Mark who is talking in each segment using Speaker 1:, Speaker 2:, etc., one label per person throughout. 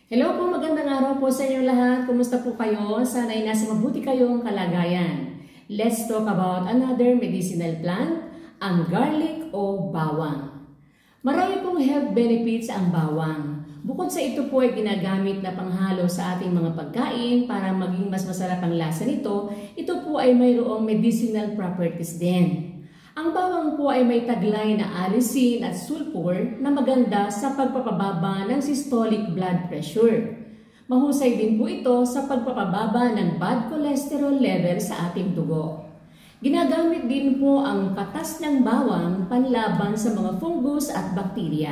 Speaker 1: Hello po, magandang araw po sa inyo lahat. Kumusta po kayo? Sana ay nasa mabuti kayong kalagayan. Let's talk about another medicinal plant, ang garlic o bawang. Marami pong health benefits ang bawang. Bukod sa ito po ay ginagamit na panghalo sa ating mga pagkain para maging mas masarap ang lasa nito, ito po ay mayroong medicinal properties din. Ang bawang po ay may taglay na allicin at sulfur na maganda sa pagpapababa ng systolic blood pressure. Mahusay din po ito sa pagpapababa ng bad cholesterol level sa ating dugo. Ginagamit din po ang katas ng bawang panlaban sa mga fungus at bakterya.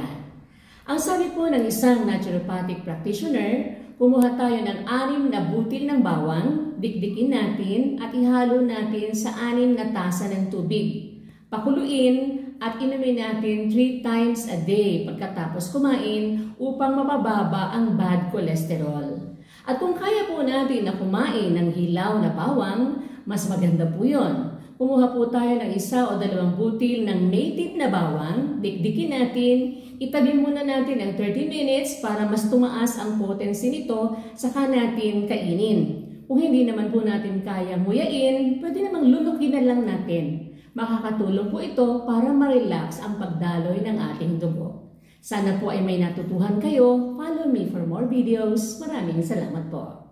Speaker 1: Ang sabi po ng isang naturopathic practitioner, kumuha tayo ng 6 na butil ng bawang, dikdikin natin at ihalo natin sa 6 na tasa ng tubig. Pakuluin at inumin natin 3 times a day pagkatapos kumain upang mapababa ang bad cholesterol. At kung kaya po natin na kumain ng hilaw na bawang, mas maganda po yun. Kumuha po tayo ng 1 o 2 butil ng native na bawang, dikdikin natin, itabi muna natin ng 30 minutes para mas tumaas ang potency nito, saka natin kainin. Kung hindi naman po natin kaya nguyain, pwede namang lulukin na lang natin. Makakatulong po ito para ma-relax ang pagdaloy ng ating dugo. Sana po ay may natutuhan kayo. Follow me for more videos. Maraming salamat po.